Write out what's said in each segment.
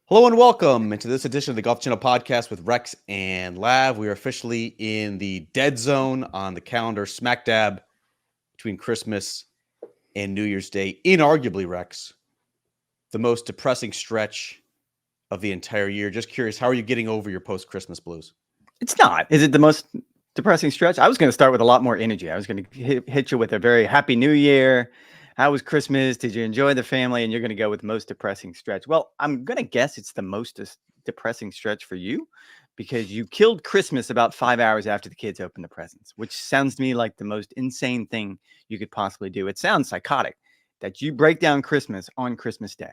Hello and welcome into this edition of the Golf Channel podcast with Rex and Lav. We are officially in the dead zone on the calendar, smack dab between Christmas and New Year's Day. Inarguably, Rex, the most depressing stretch of the entire year. Just curious, how are you getting over your post-Christmas blues? It's not. Is it the most depressing stretch? I was going to start with a lot more energy. I was going to hit you with a very happy new year. How was Christmas? Did you enjoy the family? And you're going to go with most depressing stretch. Well, I'm going to guess it's the most depressing stretch for you because you killed Christmas about 5 hours after the kids opened the presents, which sounds to me like the most insane thing you could possibly do. It sounds psychotic that you break down Christmas on Christmas Day.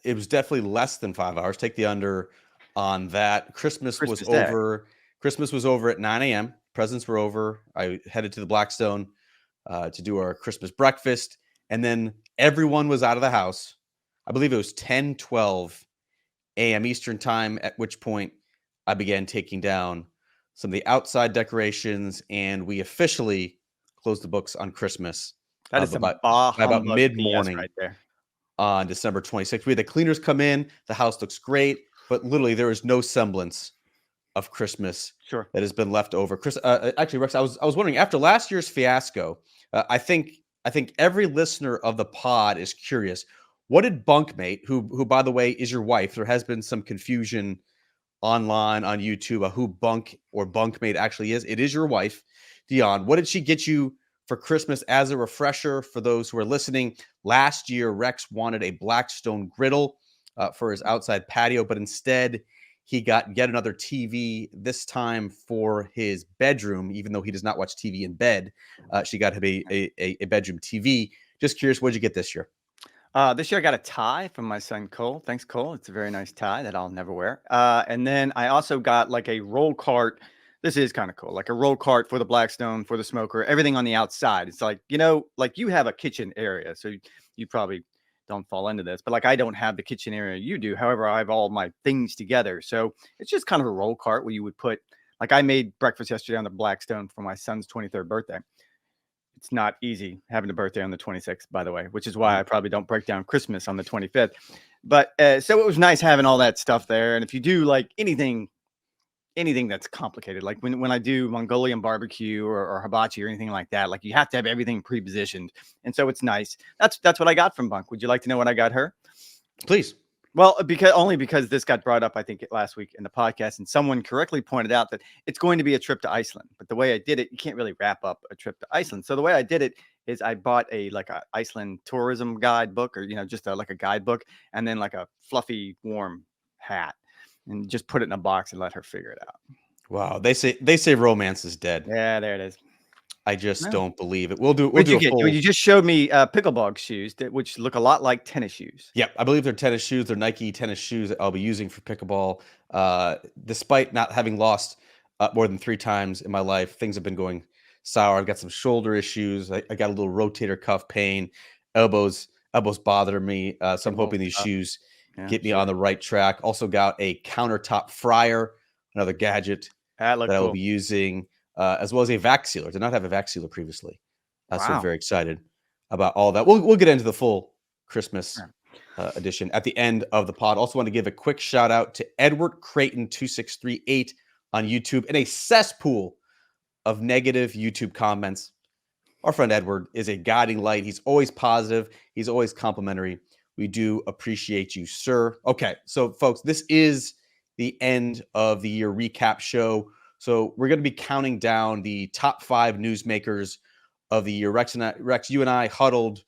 It was definitely less than 5 hours. Take the under on that. Christmas was Day. over. Christmas was over at 9 a.m. Presents were over. I headed to the Blackstone to do our Christmas breakfast. And then everyone was out of the house. I believe it was 10:12 a.m. Eastern time, at which point I began taking down some of the outside decorations, and we officially closed the books on Christmas. That is about mid-morning mid-morning right there. On December 26th. We had the cleaners come in. The house looks great, but literally there is no semblance of Christmas that has been left over. Actually, Rex, I was wondering, after last year's fiasco, I think every listener of the pod is curious. What did Bunkmate, who by the way is your wife, there has been some confusion online on YouTube about who Bunk or Bunkmate actually is. It is your wife, Dion. What did she get you for Christmas? As a refresher for those who are listening, last year Rex wanted a Blackstone griddle for his outside patio, but instead he got yet another TV, this time for his bedroom, even though he does not watch TV in bed. She got him a bedroom TV. Just curious, what did you get this year? This year I got a tie from my son Cole. Thanks, Cole. It's a very nice tie that I'll never wear. And then I also got like a roll cart. This is kind of cool, like a roll cart for the Blackstone, for the smoker, everything on the outside. It's like, like you have a kitchen area, so you probably don't fall into this, but like I don't have the kitchen area you do. However, I have all my things together. So it's just kind of a roll cart where you would put, like I made breakfast yesterday on the Blackstone for my son's 23rd birthday. It's not easy having a birthday on the 26th, by the way, which is why I probably don't break down Christmas on the 25th. But so it was nice having all that stuff there. And if you do like anything that's complicated, like when I do Mongolian barbecue or hibachi or anything like that, like you have to have everything pre-positioned. And so it's nice. That's what I got from Bunk. Would you like to know what I got her? Please. Well, because this got brought up, I think, last week in the podcast, and someone correctly pointed out that it's going to be a trip to Iceland. But the way I did it, you can't really wrap up a trip to Iceland. So the way I did it is I bought a Iceland tourism guidebook, or just like a guidebook, and then like a fluffy, warm hat, and just put it in a box and let her figure it out. Wow, they say romance is dead. Yeah, there it is. I just don't believe it. We'll do What'd you a get? full... You just showed me pickleball shoes, which look a lot like tennis shoes. Yep, I believe they're tennis shoes. They're Nike tennis shoes that I'll be using for pickleball. Despite not having lost more than 3 times in my life, things have been going sour. I've got some shoulder issues. I got a little rotator cuff pain. Elbows bother me. So I'm hoping these shoes get me on the right track. Also got a countertop fryer, another gadget that I will be using. As well as a vac sealer. Did not have a vac sealer previously. So I'm very excited about all that. We'll get into the full Christmas edition at the end of the pod. Also want to give a quick shout out to Edward Creighton 2638 on YouTube in a cesspool of negative YouTube comments. Our friend Edward is a guiding light. He's always positive. He's always complimentary. We do appreciate you, sir. Okay, so folks, this is the end of the year recap show. So we're going to be counting down the top 5 newsmakers of the year. Rex, you and I huddled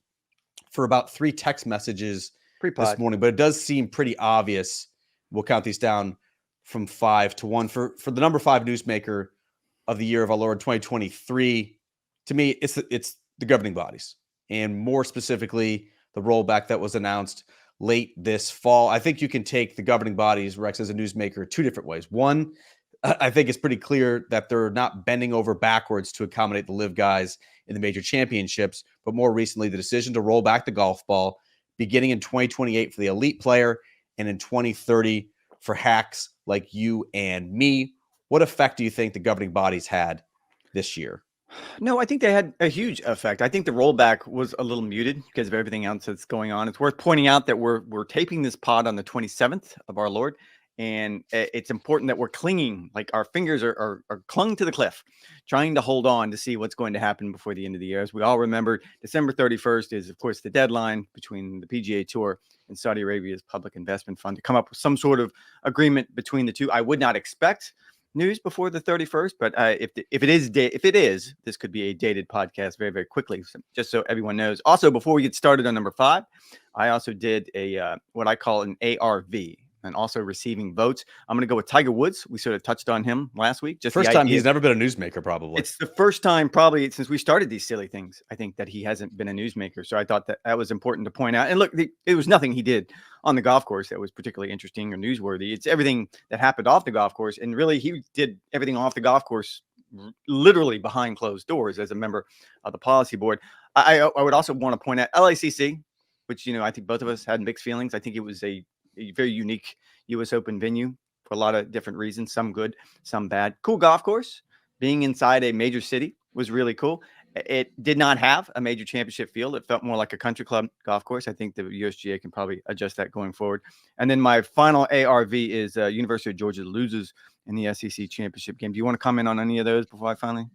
for about 3 text messages this morning, but it does seem pretty obvious. We'll count these down from 5 to 1 for the number 5 newsmaker of the year of our Lord 2023. To me, it's the governing bodies, and more specifically, the rollback that was announced late this fall. I think you can take the governing bodies, Rex, as a newsmaker 2 different ways. One, I think it's pretty clear that they're not bending over backwards to accommodate the live guys in the major championships, but more recently, the decision to roll back the golf ball beginning in 2028 for the elite player and in 2030 for hacks like you and me. What effect do you think the governing bodies had this year? No, I think they had a huge effect. I think the rollback was a little muted because of everything else that's going on. It's worth pointing out that we're taping this pod on the 27th of our Lord, and it's important that we're clinging, like our fingers are clung to the cliff, trying to hold on to see what's going to happen before the end of the year. As we all remember, December 31st is, of course, the deadline between the PGA Tour and Saudi Arabia's Public Investment Fund to come up with some sort of agreement between the two. I would not expect news before the 31st, but if it is, this could be a dated podcast very, very quickly, so just so everyone knows. Also, before we get started on number 5, I also did a what I call an ARV, and also receiving votes. I'm going to go with Tiger Woods. We sort of touched on him last week. Just First time he's never been a newsmaker, probably. It's the first time probably since we started these silly things, I think, that he hasn't been a newsmaker. So I thought that was important to point out. And look, it was nothing he did on the golf course that was particularly interesting or newsworthy. It's everything that happened off the golf course. And really, he did everything off the golf course literally behind closed doors as a member of the policy board. I would also want to point out LACC, which, I think both of us had mixed feelings. I think it was a very unique U.S. Open venue for a lot of different reasons, some good, some bad. Cool golf course. Being inside a major city was really cool. It did not have a major championship field. It felt more like a country club golf course. I think the USGA can probably adjust that going forward. And then my final ARV is University of Georgia loses in the SEC championship game. Do you want to comment on any of those before I finally?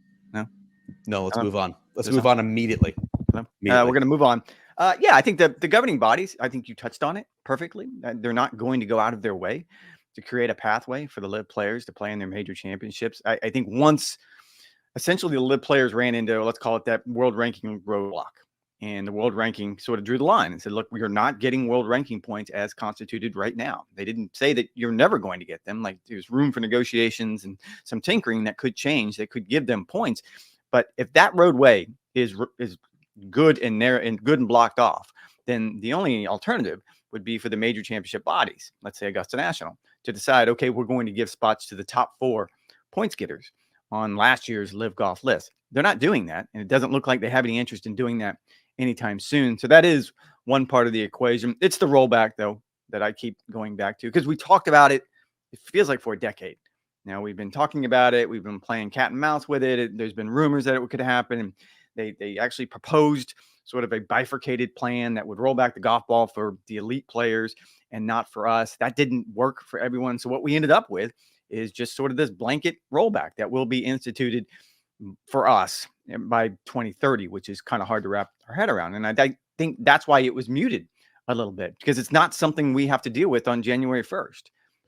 No, let's move on. Let's move on immediately. We're going to move on. Yeah, I think the governing bodies, I think you touched on it perfectly. They're not going to go out of their way to create a pathway for the LIV players to play in their major championships. I think once essentially the LIV players ran into, let's call it that world ranking roadblock, and the world ranking sort of drew the line and said, look, we are not getting world ranking points as constituted right now. They didn't say that you're never going to get them. Like, there's room for negotiations and some tinkering that could change, that could give them points. But if that roadway is good and narrow and good and blocked off, then the only alternative would be for the major championship bodies, let's say Augusta National, to decide, okay, we're going to give spots to the top 4 points getters on last year's LIV Golf list. They're not doing that, and it doesn't look like they have any interest in doing that anytime soon. So that is one part of the equation. It's the rollback, though, that I keep going back to, because we talked about it, it feels like for a decade. Now, we've been talking about it. We've been playing cat and mouse with it. There's been rumors that it could happen. And they actually proposed sort of a bifurcated plan that would roll back the golf ball for the elite players and not for us. That didn't work for everyone. So what we ended up with is just sort of this blanket rollback that will be instituted for us by 2030, which is kind of hard to wrap our head around. And I think that's why it was muted a little bit, because it's not something we have to deal with on January 1st.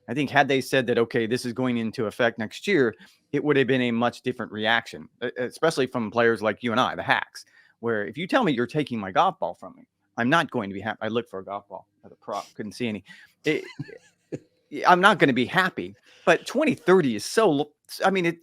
I think had they said that, okay, this is going into effect next year, it would have been a much different reaction, especially from players like you and I, the hacks, where if you tell me you're taking my golf ball from me, I'm not going to be happy. I looked for a golf ball at a prop, couldn't see any. I'm not going to be happy. But 2030 is so, I mean,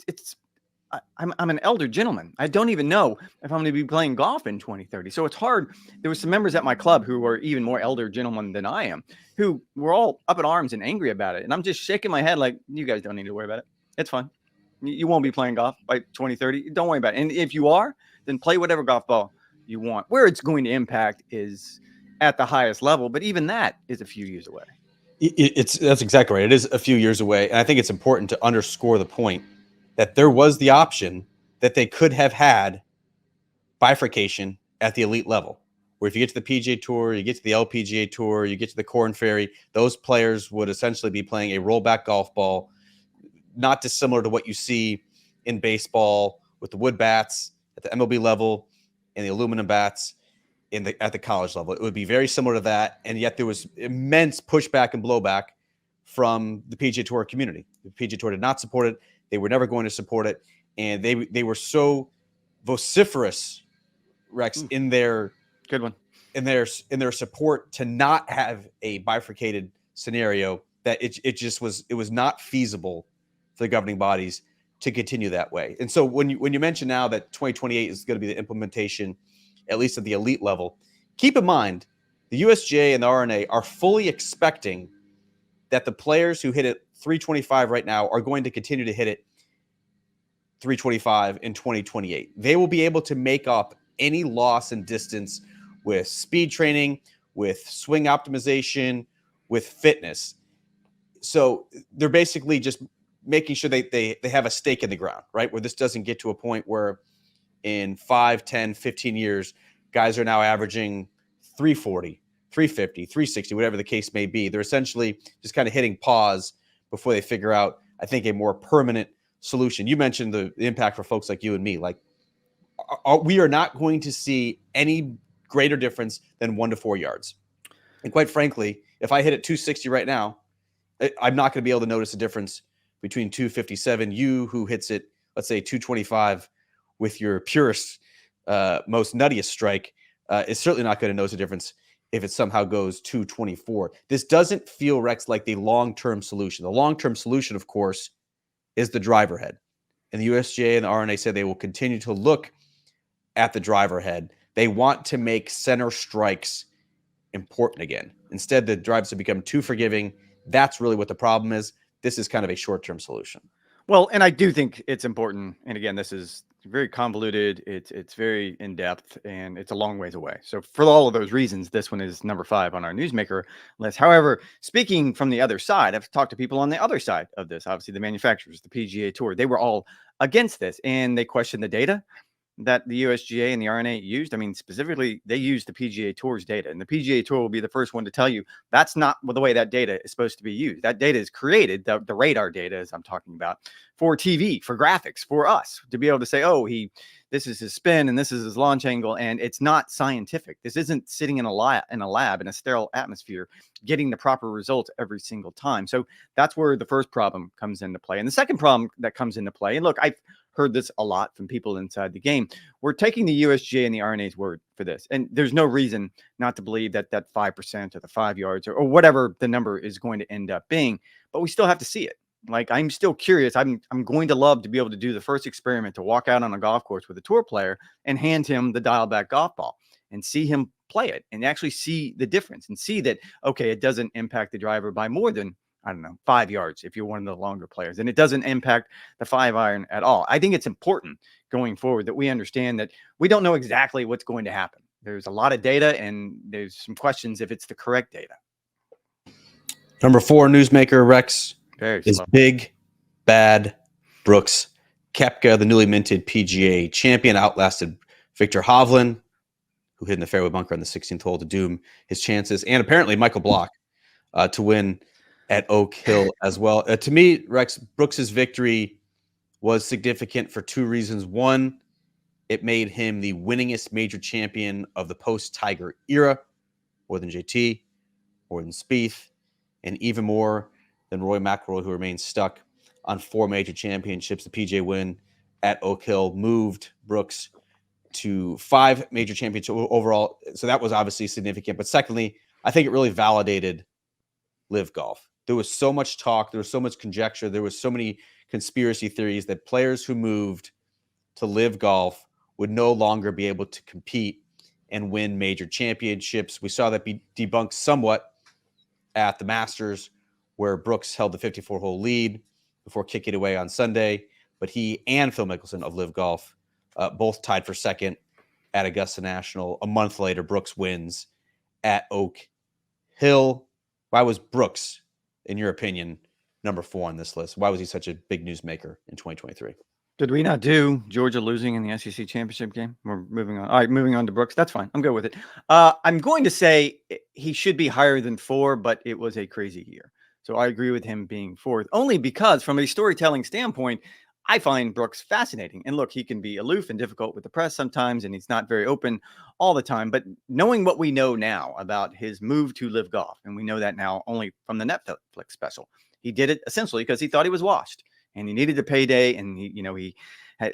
I'm an elder gentleman. I don't even know if I'm going to be playing golf in 2030. So it's hard. There were some members at my club who were even more elder gentlemen than I am, who were all up in arms and angry about it. And I'm just shaking my head like, you guys don't need to worry about it. It's fine. You won't be playing golf by 2030. Don't worry about it. And if you are, then play whatever golf ball you want. Where it's going to impact is at the highest level. But even that is a few years away. That's exactly right. It is a few years away. And I think it's important to underscore the point that there was the option that they could have had bifurcation at the elite level, where if you get to the PGA Tour, you get to the LPGA Tour, you get to the Korn Ferry, those players would essentially be playing a rollback golf ball, not dissimilar to what you see in baseball with the wood bats at the MLB level and the aluminum bats at the college level. It would be very similar to that, and yet there was immense pushback and blowback from the PGA Tour community. The PGA Tour did not support it. They were never going to support it, and they were so vociferous, Rex, in their good one in their support to not have a bifurcated scenario that it was not feasible for the governing bodies to continue that way. And so when you mention now that 2028 is going to be the implementation, at least at the elite level, keep in mind the USGA and the RNA are fully expecting that the players who hit it 325 right now are going to continue to hit it 325 in 2028. They will be able to make up any loss in distance with speed training, with swing optimization, with fitness. So they're basically just making sure they have a stake in the ground, right? Where this doesn't get to a point where in 5, 10, 15 years, guys are now averaging 340, 350, 360, whatever the case may be. They're essentially just kind of hitting pause before they figure out, I think, a more permanent solution. You mentioned the impact for folks like you and me. Like, we are not going to see any greater difference than 1 to 4 yards. And quite frankly, if I hit at 260 right now, I'm not going to be able to notice a difference between 257. You, who hits it, let's say 225 with your purest, most nuttiest strike, is certainly not going to notice a difference if it somehow goes 224. This doesn't feel, Rex, like the long-term solution. The long-term solution, of course, is the driver head. And the USGA and the R&A said they will continue to look at the driver head. They want to make center strikes important again. Instead, the drives have become too forgiving. That's really what the problem is. This is kind of a short-term solution. Well, and I do think it's important. And again, this is very convoluted. It's very in-depth, and it's a long ways away. So for all of those reasons, this one is number 5 on our Newsmaker list. However, speaking from the other side, I've talked to people on the other side of this, obviously the manufacturers, the PGA Tour. They were all against this, and they questioned the data that the USGA and the R&A used. I mean, specifically, they used the PGA Tour's data, and the PGA Tour will be the first one to tell you that's not the way that data is supposed to be used. That data is created, the radar data, as I'm talking about, for TV, for graphics, for us to be able to say, oh, this is his spin and this is his launch angle, and it's not scientific. This isn't sitting in a lab in a sterile atmosphere getting the proper results every single time. So that's where the first problem comes into play. And the second problem that comes into play, and look, I've heard this a lot from people inside the game. We're taking the USGA and the R&A's word for this. And there's no reason not to believe that 5% or the 5 yards or whatever the number is going to end up being, but we still have to see it. Like, I'm still curious. I'm going to love to be able to do the first experiment, to walk out on a golf course with a tour player and hand him the dial back golf ball and see him play it and actually see the difference and see that, okay, it doesn't impact the driver by more than, I don't know, 5 yards if you're one of the longer players, and it doesn't impact the 5-iron at all. I think it's important going forward that we understand that we don't know exactly what's going to happen. There's a lot of data, and there's some questions if it's the correct data. Number 4 newsmaker, Rex, is slow. Big Bad Brooks Koepka, the newly minted PGA champion, outlasted Victor Hovland, who hit in the fairway bunker on the 16th hole to doom his chances, and apparently Michael Block to win at Oak Hill as well. To me, Rex, Brooks's victory was significant for 2 reasons. One, it made him the winningest major champion of the post-Tiger era, more than JT, more than Spieth, and even more than Rory McIlroy, who remains stuck on 4 major championships. The PGA win at Oak Hill moved Brooks to 5 major championships overall. So that was obviously significant. But secondly, I think it really validated LIV Golf. There was so much talk. There was so much conjecture. There was so many conspiracy theories that players who moved to LIV Golf would no longer be able to compete and win major championships. We saw that be debunked somewhat at the Masters, where Brooks held the 54-hole lead before kicking it away on Sunday. But he and Phil Mickelson of LIV Golf both tied for second at Augusta National. A month later, Brooks wins at Oak Hill. Why was Brooks, in your opinion, number 4 on this list? Why was he such a big newsmaker in 2023? Did we not do Georgia losing in the SEC championship game? We're moving on. All right, moving on to Brooks. That's fine. I'm good with it. I'm going to say he should be higher than 4, but it was a crazy year. So I agree with him being 4th, only because from a storytelling standpoint, I find Brooks fascinating. And look, he can be aloof and difficult with the press sometimes, and he's not very open all the time. But knowing what we know now about his move to LIV Golf, and we know that now only from the Netflix special, he did it essentially because he thought he was washed and he needed a payday. And he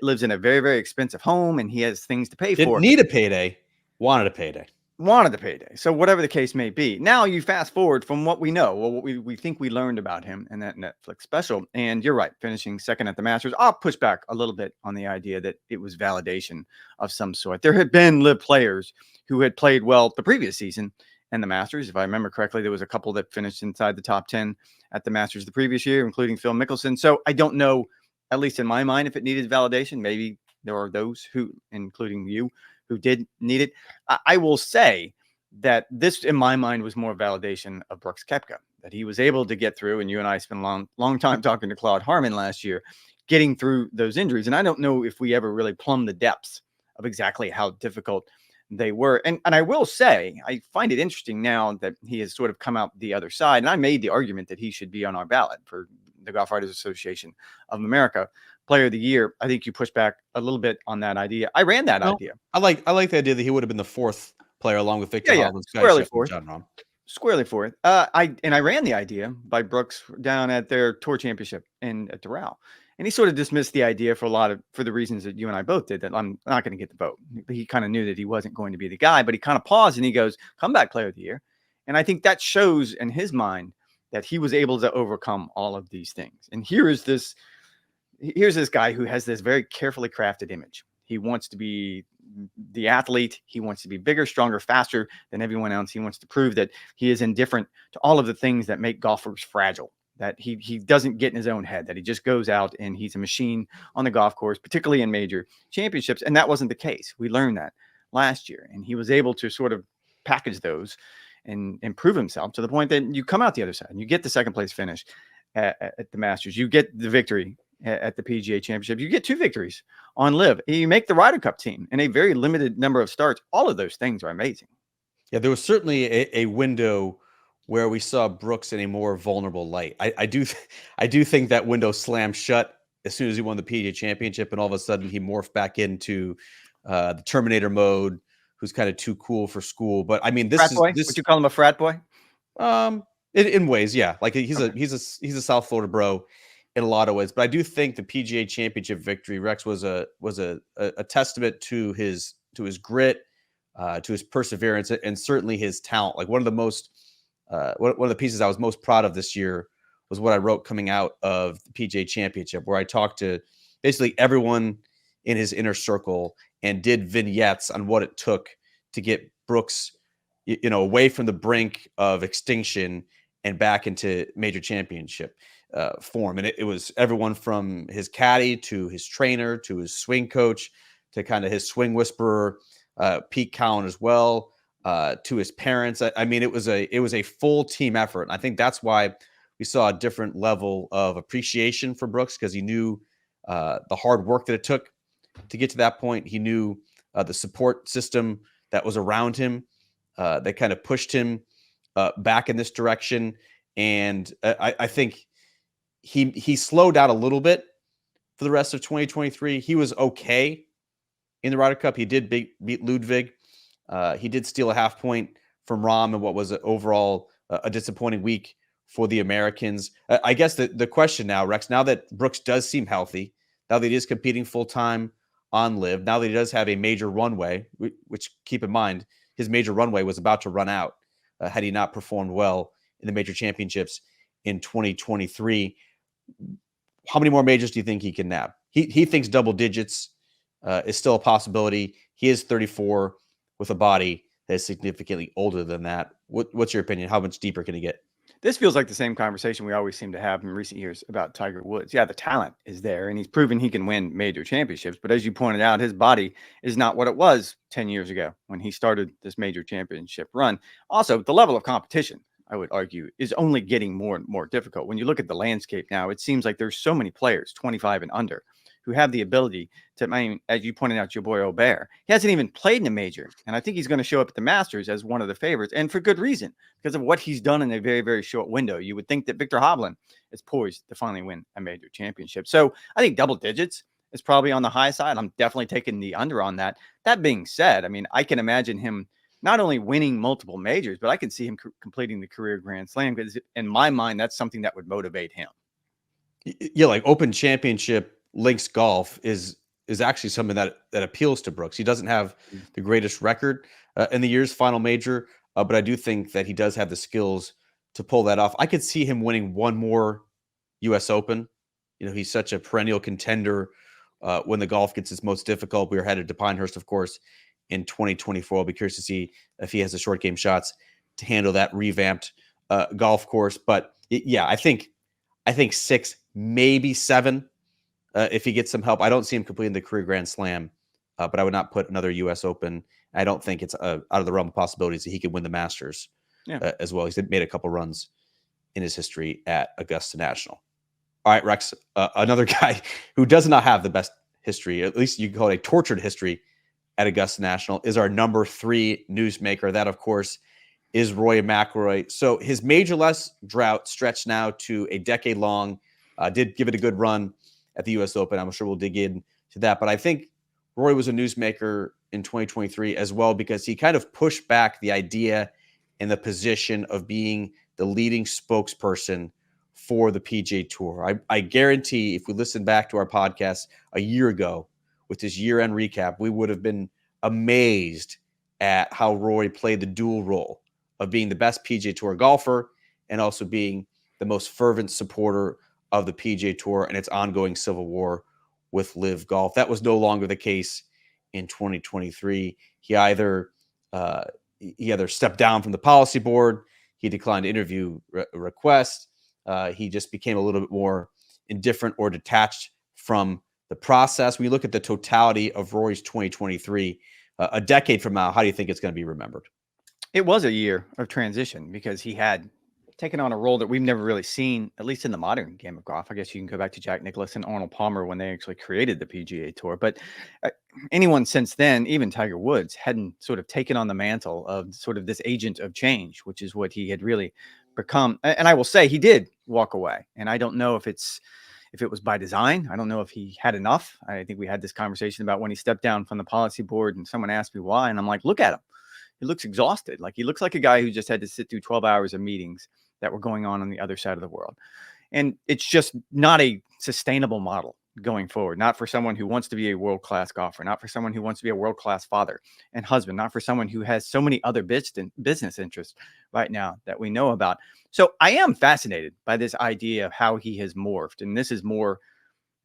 lives in a very, very expensive home, and he has things to pay for. Didn't need a payday, wanted a payday. Wanted the payday. So whatever the case may be, now you fast forward from what we know, well, what we think we learned about him in that Netflix special. And you're right, finishing second at the Masters. I'll push back a little bit on the idea that it was validation of some sort. There had been LIV players who had played well the previous season and the Masters. If I remember correctly, there was a couple that finished inside the top 10 at the Masters the previous year, including Phil Mickelson. So I don't know, at least in my mind, if it needed validation. Maybe there are those who, including you, who did need it. I will say that this, in my mind, was more validation of Brooks Koepka, that he was able to get through. And you and I spent a long time talking to Claude Harmon last year, getting through those injuries. And I don't know if we ever really plumbed the depths of exactly how difficult they were. And I will say, I find it interesting now that he has sort of come out the other side. And I made the argument that he should be on our ballot for the Golf Writers Association of America Player of the Year. I think you pushed back a little bit on that idea. I ran that No, idea. I like the idea that he would have been the fourth player along with Victor Yeah, Hovland, Sky squarely Shep, and fourth. Jon Rahm. Squarely fourth. I ran the idea by Brooks down at their tour championship at Doral. And he sort of dismissed the idea for the reasons that you and I both did, that I'm not going to get the vote. He kind of knew that he wasn't going to be the guy, but he kind of paused and he goes, comeback player of the year. And I think that shows in his mind that he was able to overcome all of these things. And here's this guy who has this very carefully crafted image. He wants to be the athlete. He wants to be bigger, stronger, faster than everyone else. He wants to prove that he is indifferent to all of the things that make golfers fragile, that he doesn't get in his own head, that he just goes out and he's a machine on the golf course, particularly in major championships. And that wasn't the case. We learned that last year. And he was able to sort of package those and improve himself to the point that you come out the other side and you get the second place finish at the Masters. You get the victory at the PGA Championship. You get 2 victories on Live. You make the Ryder Cup team in a very limited number of starts. All of those things are amazing. Yeah, there was certainly a window where we saw Brooks in a more vulnerable light. I do think that window slammed shut as soon as he won the PGA Championship, and all of a sudden he morphed back into the Terminator mode, who's kind of too cool for school. But I mean, Frat boy? Would you call him a frat boy? In ways, yeah. Like he's a South Florida bro in a lot of ways. But I do think the PGA Championship victory, Rex, was a testament to his grit, to his perseverance, and certainly his talent. Like one of the pieces I was most proud of this year was what I wrote coming out of the PGA Championship, where I talked to basically everyone in his inner circle and did vignettes on what it took to get Brooks, away from the brink of extinction and back into major championship form. And it was everyone from his caddy to his trainer to his swing coach to kind of his swing whisperer, Pete Cowan as well, to his parents. I mean, it was a full team effort. And I think that's why we saw a different level of appreciation for Brooks, because he knew the hard work that it took to get to that point. He knew the support system that was around him that kind of pushed him back in this direction. And I think he slowed out a little bit for the rest of 2023. He was okay in the Ryder Cup. He did beat Ludwig. He did steal a half point from Rahm in what was overall a disappointing week for the Americans. I guess the question now, Rex, now that Brooks does seem healthy, now that he is competing full-time on Live, now that he does have a major runway, which keep in mind, his major runway was about to run out had he not performed well in the major championships in 2023. How many more majors do you think he can nab? He thinks double digits is still a possibility. He is 34 with a body that is significantly older than that. What's your opinion? How much deeper can he get? This feels like the same conversation we always seem to have in recent years about Tiger Woods. Yeah, the talent is there, and he's proven he can win major championships. But as you pointed out, his body is not what it was 10 years ago when he started this major championship run. Also, the level of competition, I would argue, is only getting more and more difficult. When you look at the landscape now, it seems like there's so many players, 25 and under, who have the ability to, I mean, as you pointed out, your boy O'Bear, he hasn't even played in a major. And I think he's going to show up at the Masters as one of the favorites, and for good reason, because of what he's done in a very, very short window. You would think that Victor Hovland is poised to finally win a major championship. So I think double digits is probably on the high side. I'm definitely taking the under on that. That being said, I mean, I can imagine him not only winning multiple majors, but I can see him completing the career Grand Slam, because in my mind, that's something that would motivate him. Yeah, like Open Championship links golf is actually something that appeals to Brooks. He doesn't have the greatest record in the year's final major, but I do think that he does have the skills to pull that off. I could see him winning one more U.S. Open. He's such a perennial contender when the golf gets its most difficult. We are headed to Pinehurst, of course, in 2024. I'll be curious to see if he has the short game shots to handle that revamped golf course. But yeah, I think 6, maybe 7. If he gets some help. I don't see him completing the career Grand Slam, but I would not put another U.S. Open. I don't think it's out of the realm of possibilities that he could win the Masters as well. He's made a couple runs in his history at Augusta National. All right, Rex, another guy who does not have the best history, at least you can call it a tortured history at Augusta National, is our number 3 newsmaker. That, of course, is Rory McIlroy. So his majorless drought stretched now to a decade long. Did give it a good run at the U.S. Open. I'm sure we'll dig into that. But I think Rory was a newsmaker in 2023 as well, because he kind of pushed back the idea and the position of being the leading spokesperson for the PGA Tour. I guarantee if we listen back to our podcast a year ago with this year-end recap, we would have been amazed at how Rory played the dual role of being the best PGA Tour golfer and also being the most fervent supporter of the PGA Tour and its ongoing civil war with Live Golf. That was no longer the case in 2023. He either stepped down from the policy board, he declined interview requests, he just became a little bit more indifferent or detached from the process. When you look at the totality of Rory's 2023, a decade from now, how do you think it's going to be remembered? It was a year of transition because he had taken on a role that we've never really seen, at least in the modern game of golf. I guess you can go back to Jack Nicklaus and Arnold Palmer when they actually created the PGA Tour. But anyone since then, even Tiger Woods, hadn't sort of taken on the mantle of sort of this agent of change, which is what he had really become. And I will say he did walk away. And I don't know if it was by design. I don't know if he had enough. I think we had this conversation about when he stepped down from the policy board and someone asked me why. And I'm like, look at him. He looks exhausted. Like he looks like a guy who just had to sit through 12 hours of meetings that were going on the other side of the world. And it's just not a sustainable model going forward. Not for someone who wants to be a world-class golfer, not for someone who wants to be a world-class father and husband, not for someone who has so many other business interests right now that we know about. So I am fascinated by this idea of how he has morphed. And this is more,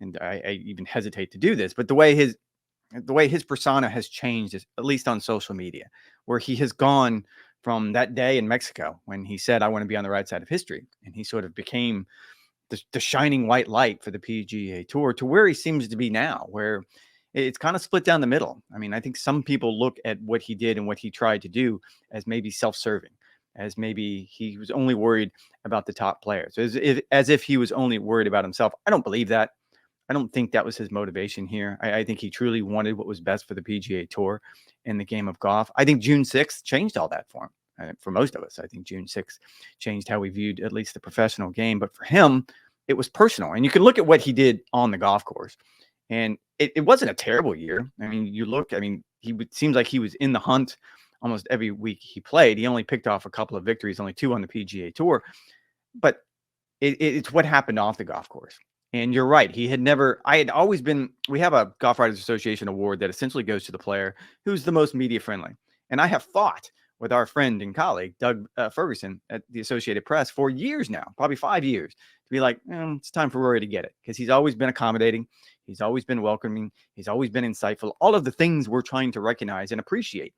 and I even hesitate to do this, but the way his persona has changed, at least on social media, where he has gone from that day in Mexico when he said, I want to be on the right side of history. And he sort of became the shining white light for the PGA Tour to where he seems to be now, where it's kind of split down the middle. I mean, I think some people look at what he did and what he tried to do as maybe self-serving, as maybe he was only worried about the top players, as if he was only worried about himself. I don't believe that. I don't think that was his motivation here. I think he truly wanted what was best for the PGA Tour and the game of golf. I think June 6th changed all that for him. For most of us, I think June 6th changed how we viewed at least the professional game. But for him, it was personal. And you can look at what he did on the golf course. And it wasn't a terrible year. I mean, seems like he was in the hunt almost every week he played. He only picked off a couple of victories, only 2 on the PGA Tour. But it's what happened off the golf course. And you're right. We have a Golf Writers Association award that essentially goes to the player who's the most media friendly. And I have fought with our friend and colleague, Doug Ferguson at the Associated Press for years now, probably 5 years, to be like, it's time for Rory to get it. Because he's always been accommodating. He's always been welcoming. He's always been insightful. All of the things we're trying to recognize and appreciate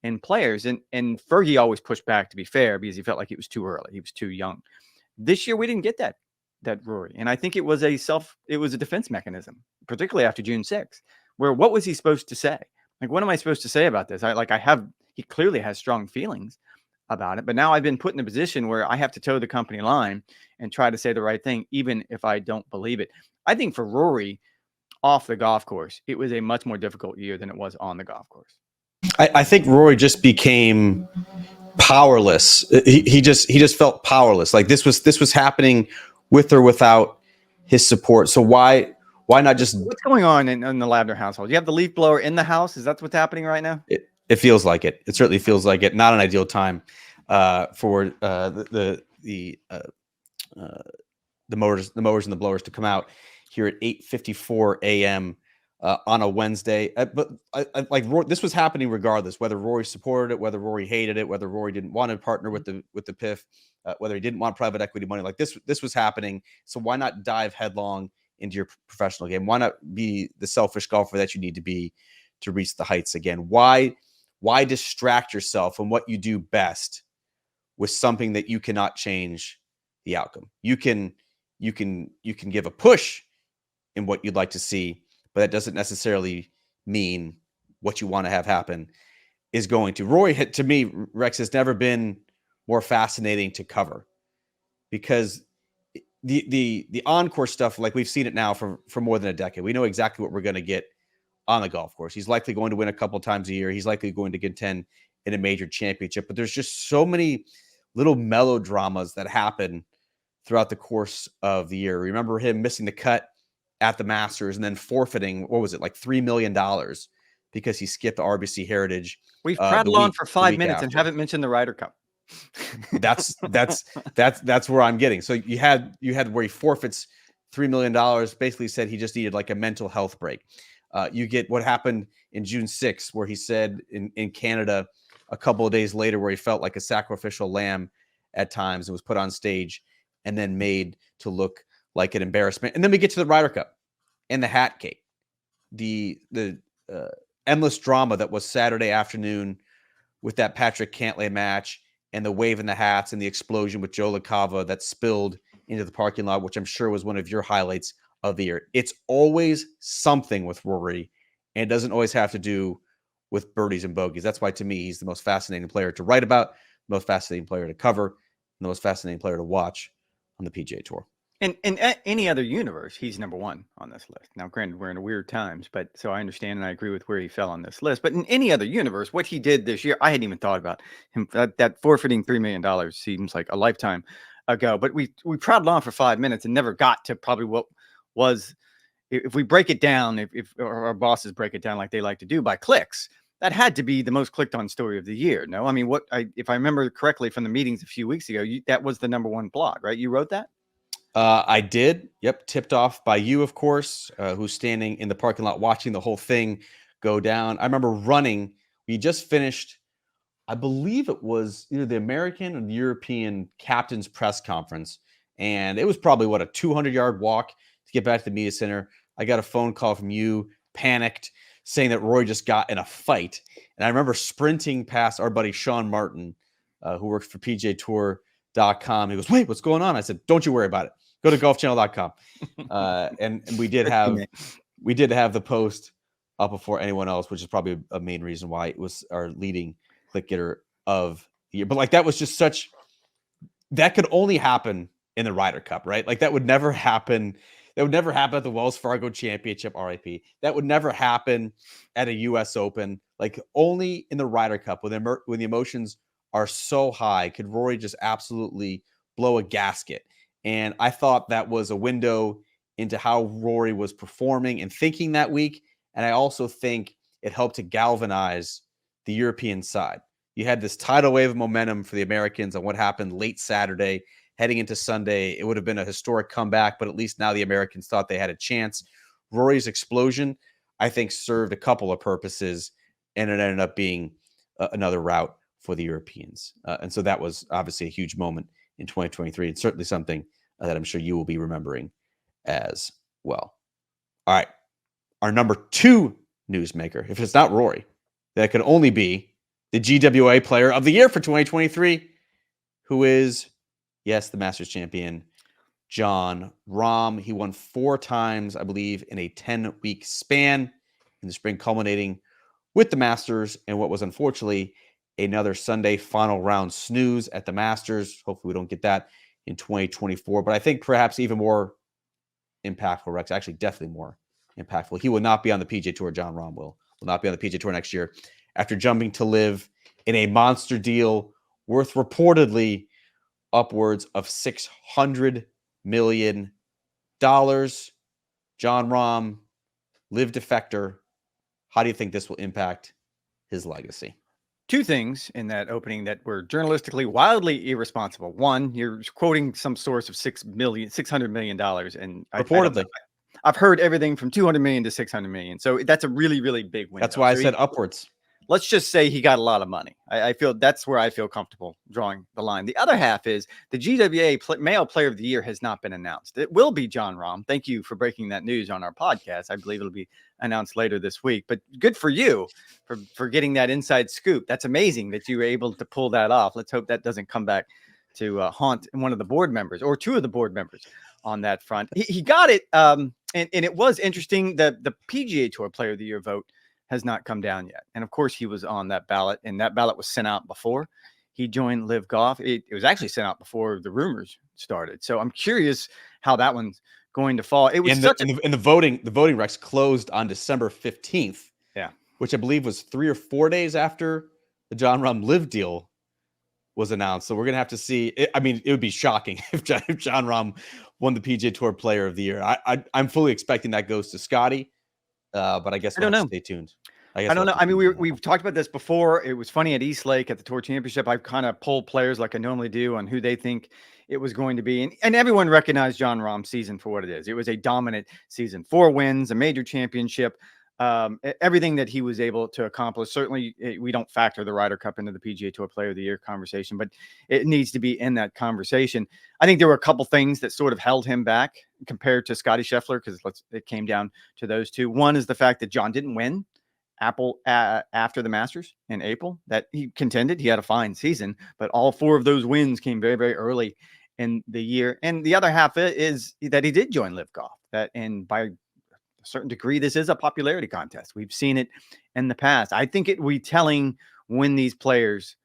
in players. And Fergie always pushed back, to be fair, because he felt like it was too early. He was too young. This year, we didn't get that Rory. And I think it was a defense mechanism, particularly after June 6th, where what was he supposed to say? Like, what am I supposed to say about this? He clearly has strong feelings about it, but now I've been put in a position where I have to toe the company line and try to say the right thing, even if I don't believe it. I think for Rory off the golf course, it was a much more difficult year than it was on the golf course. I think Rory just became powerless. He just felt powerless. Like this was happening with or without his support. So why not just? What's going on in the Lavner household? You have the leaf blower in the house. Is that what's happening right now? It feels like it. It certainly feels like it. Not an ideal time for the mowers and the blowers to come out here at 8:54 a.m. On a Wednesday. But this was happening regardless, whether Rory supported it, whether Rory hated it, whether Rory didn't want to partner with the PIF, whether he didn't want private equity money. Like this was happening. So why not dive headlong into your professional game? Why not be the selfish golfer that you need to be to reach the heights again? Why distract yourself from what you do best with something that you cannot change the outcome? You can give a push in what you'd like to see, but that doesn't necessarily mean what you want to have happen is going to. Rory, to me, Rex, has never been more fascinating to cover because the encore stuff, like we've seen it now for more than a decade. We know exactly what we're going to get on the golf course. He's likely going to win a couple times a year. He's likely going to contend in a major championship. But there's just so many little melodramas that happen throughout the course of the year. Remember him missing the cut at the Masters and then forfeiting, what was it, like $3 million because he skipped the RBC Heritage. We've prattled on for 5 minutes after. and haven't mentioned the Ryder Cup. That's where I'm getting. So you had where he forfeits $3 million, basically said he just needed like a mental health break. You get what happened in June 6th, where he said in Canada a couple of days later, where he felt like a sacrificial lamb at times and was put on stage and then made to look like an embarrassment. And then we get to the Ryder Cup and the hat cake, the endless drama that was Saturday afternoon with that Patrick Cantlay match and the wave in the hats and the explosion with Joe LaCava that spilled into the parking lot, which I'm sure was one of your highlights of the year. It's always something with Rory, and it doesn't always have to do with birdies and bogeys. That's why, to me, he's the most fascinating player to write about, the most fascinating player to cover, and the most fascinating player to watch on the PGA Tour. In any other universe, he's number one on this list. Now, granted, we're in weird times, but so I understand and I agree with where he fell on this list. But in any other universe, what he did this year, I hadn't even thought about him. That forfeiting $3 million seems like a lifetime ago. But we prattled on for 5 minutes and never got to probably what was, if we break it down, if our bosses break it down like they like to do by clicks, that had to be the most clicked on story of the year. No, I mean, if I remember correctly from the meetings a few weeks ago, that was the number one blog, right? You wrote that? I did. Yep. Tipped off by you, of course, who's standing in the parking lot watching the whole thing go down. I remember running. We just finished, I believe it was either the American or the European captain's press conference. And it was probably, a 200-yard walk to get back to the media center. I got a phone call from you, panicked, saying that Roy just got in a fight. And I remember sprinting past our buddy Sean Martin, who works for PGAtour.com. He goes, "Wait, what's going on?" I said, "Don't you worry about it. Go to golfchannel.com." And we did have the post up before anyone else, which is probably a main reason why it was our leading click getter of the year. But like, that was just that could only happen in the Ryder Cup, right? Like, that would never happen. That would never happen at the Wells Fargo Championship, RIP. That would never happen at a US Open. Like, only in the Ryder Cup, when the emotions are so high, could Rory just absolutely blow a gasket. And I thought that was a window into how Rory was performing and thinking that week. And I also think it helped to galvanize the European side. You had this tidal wave of momentum for the Americans on what happened late Saturday, heading into Sunday. It would have been a historic comeback, but at least now the Americans thought they had a chance. Rory's explosion, I think, served a couple of purposes, and it ended up being another route for the Europeans. And so that was obviously a huge moment in 2023, and certainly something that I'm sure you will be remembering as well. All right. Our number 2 newsmaker, if it's not Rory, that could only be the GWA Player of the Year for 2023, who is, yes, the Masters champion, Jon Rahm. He won 4 times, I believe, in a 10-week span in the spring, culminating with the Masters and what was unfortunately another Sunday final round snooze at the Masters. Hopefully we don't get that in 2024. But I think perhaps even more impactful, Rex, actually definitely more impactful. He will not be on the PGA Tour. Jon Rahm will not be on the PGA Tour next year after jumping to live in a monster deal worth reportedly upwards of $600 million. Jon Rahm, live defector. How do you think this will impact his legacy? 2 things in that opening that were journalistically wildly irresponsible. One, you're quoting some source of $600 million, and reportedly, I've heard everything from 200 million to 600 million. So that's a really, really big window. That's why I said upwards. Let's just say he got a lot of money. I feel that's where I feel comfortable drawing the line. The other half is the GWA Male Player of the Year has not been announced. It will be Jon Rahm. Thank you for breaking that news on our podcast. I believe it'll be announced later this week. But good for you for getting that inside scoop. That's amazing that you were able to pull that off. Let's hope that doesn't come back to haunt one of the board members or 2 of the board members on that front. He got it. And it was interesting that the PGA Tour Player of the Year vote has not come down yet. And of course he was on that ballot, and that ballot was sent out before he joined Live Golf. It was actually sent out before the rumors started. So I'm curious how that one's going to fall. It was And such the voting Rex closed on December 15th. Yeah. Which I believe was 3 or 4 days after the Jon Rahm live deal was announced. So we're gonna have to see. I mean, it would be shocking if Jon Rahm won the PGA Tour Player of the Year. I'm fully expecting that goes to Scotty, but I guess I we'll don't have know. to stay tuned. I don't know. I mean, we've talked about this before. It was funny at East Lake at the Tour Championship. I've kind of pulled players like I normally do on who they think it was going to be. And everyone recognized Jon Rahm's season for what it is. It was a dominant season, 4 wins, a major championship, everything that he was able to accomplish. Certainly, we don't factor the Ryder Cup into the PGA Tour Player of the Year conversation, but it needs to be in that conversation. I think there were a couple things that sort of held him back compared to Scotty Scheffler, because it came down to those two. One is the fact that John didn't win after the Masters in April. That he contended. He had a fine season, but all 4 of those wins came very, very early in the year. And the other half is that he did join Live Golf. And by a certain degree, this is a popularity contest. We've seen it in the past. I think it will be telling when these players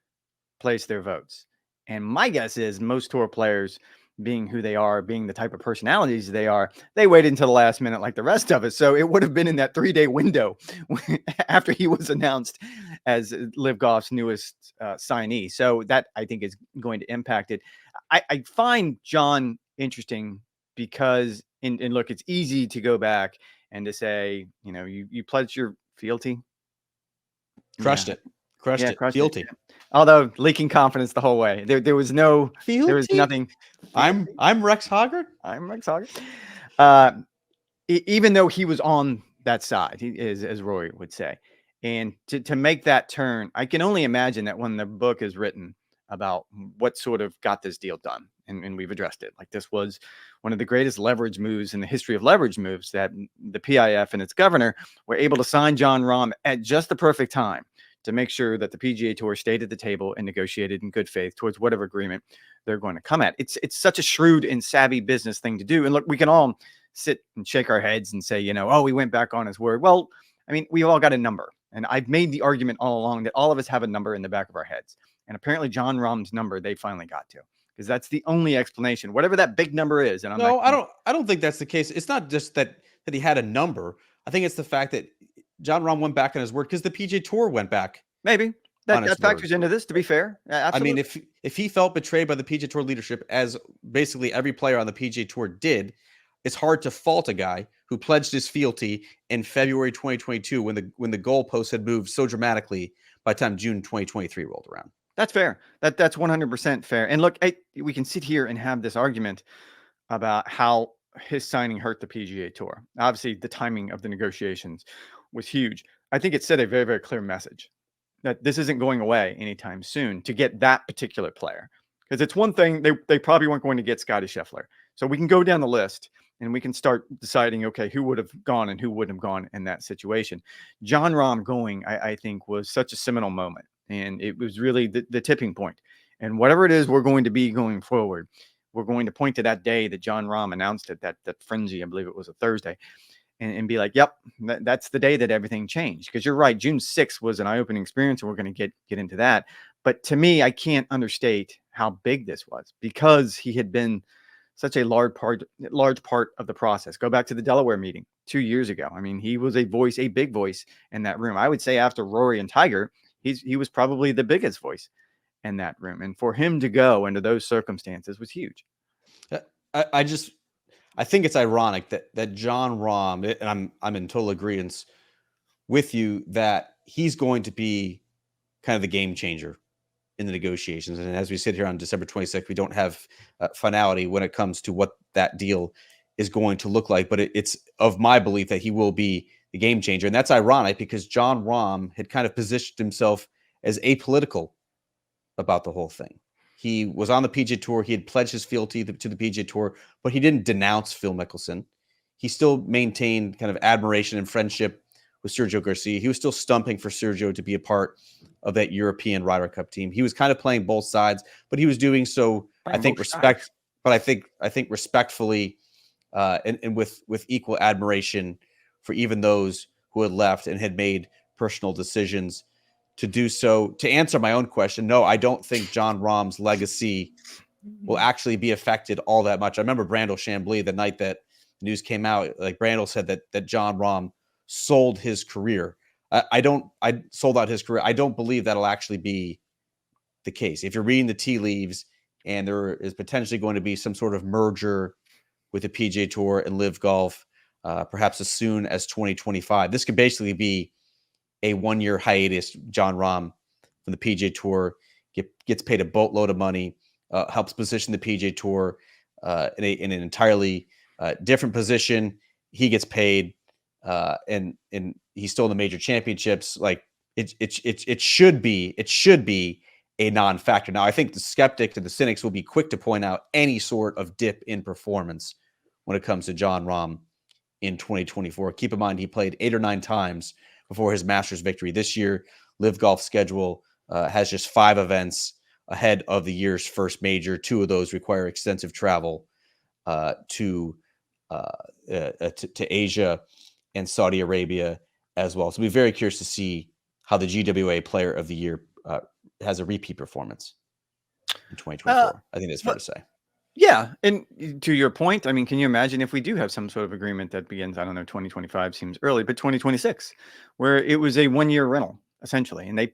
place their votes. And my guess is most tour players, being who they are, being the type of personalities they are, they waited until the last minute like the rest of us. So it would have been in that 3-day window after he was announced as Live Golf's newest signee. So that, I think, is going to impact it. I find Jon interesting because, and look, it's easy to go back and to say, you pledged your fealty. Crushed it. Fealty. Although leaking confidence the whole way. There was no fealty? There was nothing. I'm Rex Hoggard. I'm Rex Hoggard. Even though he was on that side, he is, as Rory would say. And to make that turn, I can only imagine that when the book is written about what sort of got this deal done, and we've addressed it, like this was one of the greatest leverage moves in the history of leverage moves, that the PIF and its governor were able to sign Jon Rahm at just the perfect time to make sure that the PGA Tour stayed at the table and negotiated in good faith towards whatever agreement they're going to come at. It's such a shrewd and savvy business thing to do. And look, we can all sit and shake our heads and say, oh, we went back on his word. Well, I mean, we all got a number. And I've made the argument all along that all of us have a number in the back of our heads. And apparently Jon Rahm's number, they finally got to, because that's the only explanation, whatever that big number is. And I don't think that's the case. It's not just that he had a number. I think it's the fact that Jon Rahm went back on his word because the PGA Tour went back. Maybe that factors into this, to be fair. Absolutely. I mean, if he felt betrayed by the PGA Tour leadership, as basically every player on the PGA Tour did, it's hard to fault a guy who pledged his fealty in February 2022 when the goalposts had moved so dramatically by the time June 2023 rolled around. That's fair. That's 100% fair. And look, we can sit here and have this argument about how his signing hurt the PGA Tour. Obviously, the timing of the negotiations was huge. I think it sent a very, very clear message that this isn't going away anytime soon to get that particular player. Because it's one thing, they probably weren't going to get Scotty Scheffler. So we can go down the list and we can start deciding, okay, who would have gone and who wouldn't have gone in that situation. Jon Rahm going, I think, was such a seminal moment. And it was really the tipping point. And whatever it is we're going to be going forward, we're going to point to that day that Jon Rahm announced it, that frenzy, I believe it was a Thursday, and be like, yep, that's the day that everything changed. Because you're right, June 6th was an eye-opening experience, and we're going to get into that. But to me, I can't understate how big this was, because he had been such a large part of the process. Go back to the Delaware meeting 2 years ago. I mean, he was a big voice in that room. I would say after Rory and Tiger, he was probably the biggest voice in that room. And for him to go into those circumstances was huge. I think it's ironic that Jon Rahm, and I'm in total agreement with you that he's going to be kind of the game changer in the negotiations. And as we sit here on December 26th, we don't have finality when it comes to what that deal is going to look like. But it's of my belief that he will be the game changer. And that's ironic because Jon Rahm had kind of positioned himself as apolitical about the whole thing. He was on the PGA Tour. He had pledged his fealty to the PGA Tour, but he didn't denounce Phil Mickelson. He still maintained kind of admiration and friendship with Sergio Garcia. He was still stumping for Sergio to be a part of that European Ryder Cup team. He was kind of playing both sides, but he was doing so, I think, respectfully, and with equal admiration for even those who had left and had made personal decisions to do so. To answer my own question, no, I don't think Jon Rahm's legacy will actually be affected all that much. I remember Brandel Chambly, the night that news came out, like Brandel said that Jon Rahm sold his career. I sold out his career. I don't believe that'll actually be the case. If you're reading the tea leaves and there is potentially going to be some sort of merger with the PGA Tour and Live Golf, perhaps as soon as 2025, this could basically be a 1-year hiatus. Jon Rahm from the PGA Tour gets paid a boatload of money, helps position the PGA Tour in an entirely different position. He gets paid, and he's still in the major championships. Like it should be a non-factor. Now, I think the skeptics and the cynics will be quick to point out any sort of dip in performance when it comes to Jon Rahm in 2024. Keep in mind, he played 8 or 9 times before his Masters victory. This year, Live Golf schedule has just 5 events ahead of the year's first major. 2 of those require extensive travel to Asia and Saudi Arabia as well. So we'll be very curious to see how the GWA Player of the Year has a repeat performance in 2024. I think that's fair to say. Yeah. And to your point, I mean, can you imagine if we do have some sort of agreement that begins, I don't know, 2025 seems early, but 2026, where it was a 1-year rental, essentially. And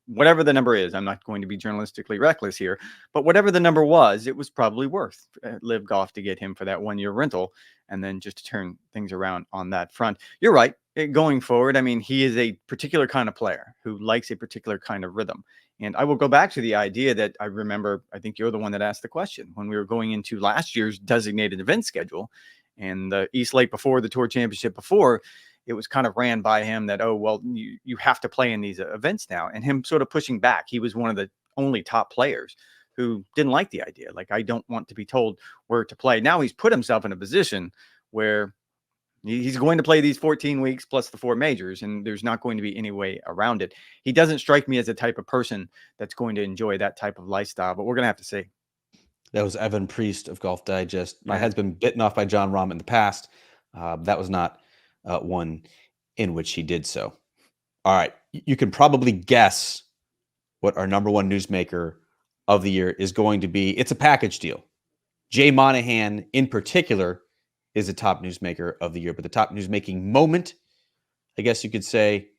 whatever the number is, I'm not going to be journalistically reckless here, but whatever the number was, it was probably worth Live Golf to get him for that 1-year rental and then just to turn things around on that front. You're right. Going forward, I mean, he is a particular kind of player who likes a particular kind of rhythm. And I will go back to the idea that I remember, I think you're the one that asked the question when we were going into last year's designated event schedule and the East Lake before, the Tour Championship before, it was kind of ran by him that, oh, well, you have to play in these events now. And him sort of pushing back. He was one of the only top players who didn't like the idea. Like, I don't want to be told where to play. Now he's put himself in a position where he's going to play these 14 weeks plus the 4 majors, and there's not going to be any way around it. He doesn't strike me as the type of person that's going to enjoy that type of lifestyle, but we're going to have to see. That was Evan Priest of Golf Digest. My head's been bitten off by Jon Rahm in the past. That was not one in which he did so. All right. You can probably guess what our number 1 newsmaker of the year is going to be. It's a package deal. Jay Monahan, in particular, is the top newsmaker of the year. But the top newsmaking moment, I guess you could say,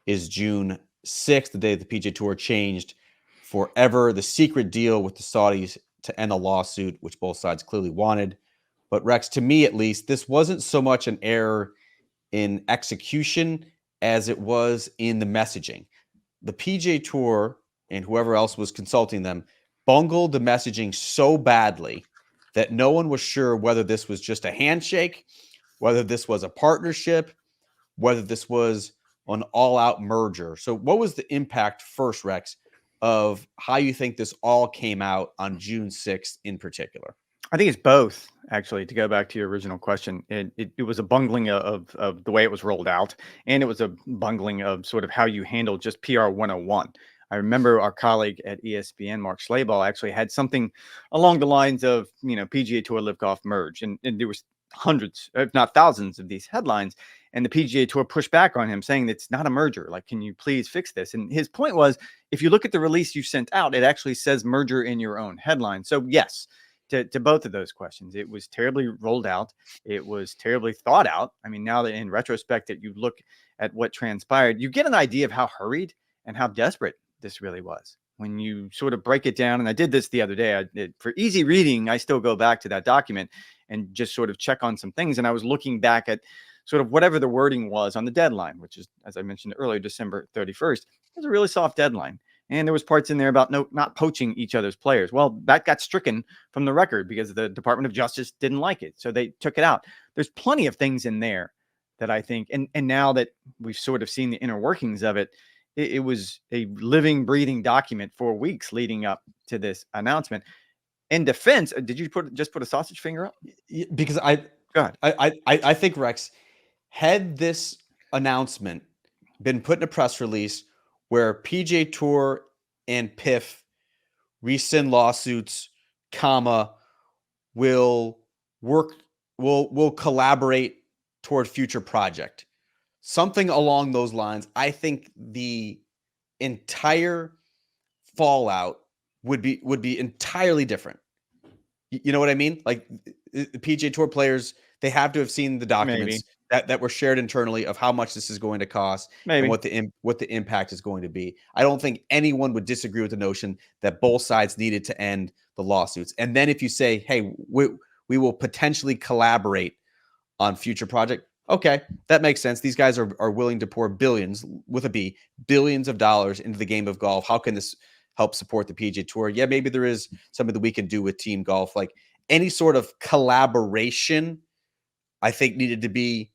is June 6th, the day the PGA Tour changed forever the secret deal with the Saudis to end the lawsuit, which both sides clearly wanted. But Rex, to me at least, this wasn't so much an error in execution as it was in the messaging. The PGA Tour and whoever else was consulting them bungled the messaging so badly that no one was sure whether this was just a handshake, whether this was a partnership, whether this was an all-out merger. So what was the impact first, Rex, of how you think this all came out on June 6th in particular? I think it's both, actually, to go back to your original question. It was a bungling of the way it was rolled out, and it was a bungling of sort of how you handle just PR 101. I remember our colleague at ESPN, Mark Schlaball, actually had something along the lines of, PGA Tour Live Golf merge. And there was hundreds, if not thousands of these headlines. And the PGA Tour pushed back on him saying, it's not a merger. Like, can you please fix this? And his point was, if you look at the release you sent out, it actually says merger in your own headline. So yes, to both of those questions, it was terribly rolled out. It was terribly thought out. I mean, now that in retrospect that you look at what transpired, you get an idea of how hurried and how desperate this really was when you sort of break it down. And I did this the other day. For easy reading, I still go back to that document and just sort of check on some things. And I was looking back at sort of whatever the wording was on the deadline, which is, as I mentioned earlier, December 31st. It was a really soft deadline. And there was parts in there about not poaching each other's players. Well, that got stricken from the record because the Department of Justice didn't like it. So they took it out. There's plenty of things in there that I think, and now that we've sort of seen the inner workings of it, it was a living, breathing document for weeks leading up to this announcement. In defense, did you just put a sausage finger up? Because I think, Rex, had this announcement been put in a press release where PGA Tour and PIF rescind lawsuits, will collaborate toward future project, something along those lines, I think the entire fallout would be entirely different. You know what I mean? Like the PGA Tour players, They have to have seen the Maybe. documents that were shared internally of how much this is going to cost and Maybe. what the impact is going to be. I don't think anyone would disagree with the notion that both sides needed to end the lawsuits. And then if you say, hey, we will potentially collaborate on future project, okay, that makes sense. These guys are willing to pour billions, with a B, billions of dollars into the game of golf. How can this help support the PGA Tour? Yeah, maybe there is something that we can do with team golf. Like any sort of collaboration, I think needed to be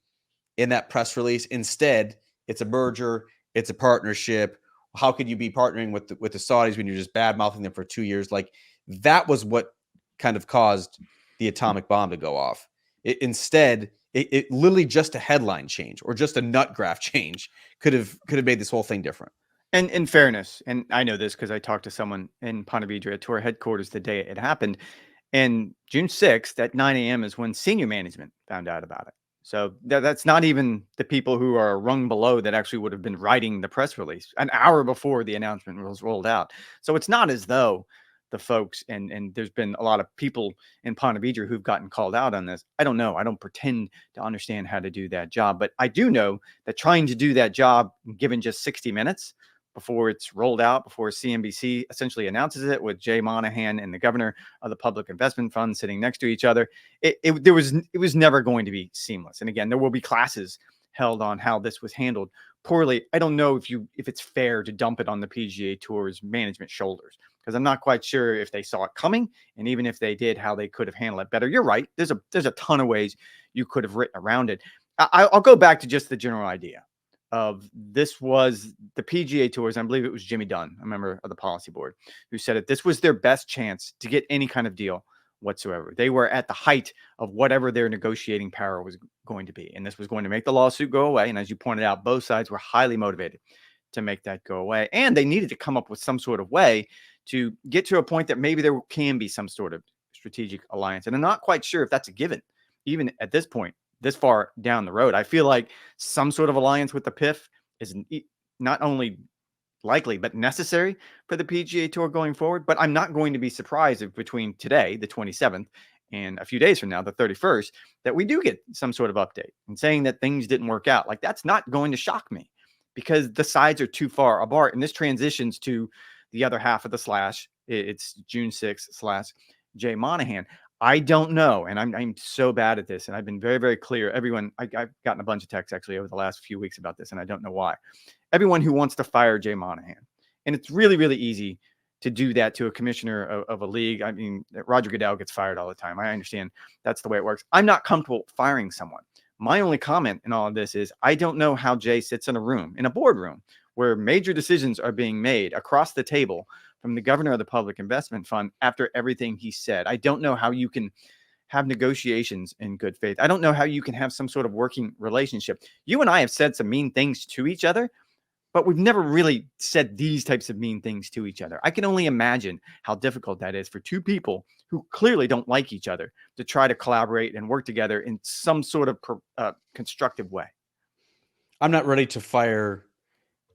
in that press release. Instead, it's a merger, it's a partnership. How could you be partnering with the Saudis when you're just bad mouthing them for 2 years? Like that was what kind of caused the atomic bomb to go off. Instead, it literally just a headline change or just a nut graph change could have made this whole thing different. And in fairness, and I know this because I talked to someone in Ponte Vedra at tour headquarters the day it happened. And June 6th at 9 a.m. is when senior management found out about it. So that's not even the people who are rung below that actually would have been writing the press release an hour before the announcement was rolled out. So it's not as though the folks and there's been a lot of people in Ponte Vedra who've gotten called out on this. I don't know. I don't pretend to understand how to do that job, but I do know that trying to do that job given just 60 minutes before it's rolled out, before CNBC essentially announces it with Jay Monahan and the governor of the Public Investment Fund sitting next to each other, it was never going to be seamless. And again, there will be classes held on how this was handled poorly. I don't know if it's fair to dump it on the PGA Tour's management shoulders, because I'm not quite sure if they saw it coming, and even if they did, how they could have handled it better. You're right. There's a ton of ways you could have written around it. I'll go back to just the general idea of this was the PGA Tours. I believe it was Jimmy Dunn, a member of the policy board, who said it. This was their best chance to get any kind of deal whatsoever. They were at the height of whatever their negotiating power was going to be. And this was going to make the lawsuit go away. And as you pointed out, both sides were highly motivated to make that go away. And they needed to come up with some sort of way to get to a point that maybe there can be some sort of strategic alliance. And I'm not quite sure if that's a given, even at this point, this far down the road. I feel like some sort of alliance with the PIF is not only likely, but necessary for the PGA Tour going forward. But I'm not going to be surprised if between today, the 27th, and a few days from now, the 31st, that we do get some sort of update and saying that things didn't work out. Like that's not going to shock me because the sides are too far apart. And this transitions to the other half of the slash. It's June 6th / Jay Monahan. I don't know. And I'm so bad at this. And I've been very, very clear. Everyone, I've gotten a bunch of texts actually over the last few weeks about this, and I don't know why. Everyone who wants to fire Jay Monahan. And it's really, really easy to do that to a commissioner of a league. I mean, Roger Goodell gets fired all the time. I understand that's the way it works. I'm not comfortable firing someone. My only comment in all of this is I don't know how Jay sits in a boardroom where major decisions are being made across the table from the governor of the Public Investment Fund after everything he said. I don't know how you can have negotiations in good faith. I don't know how you can have some sort of working relationship. You and I have said some mean things to each other, but we've never really said these types of mean things to each other. I can only imagine how difficult that is for two people who clearly don't like each other to try to collaborate and work together in some sort of constructive way. I'm not ready to fire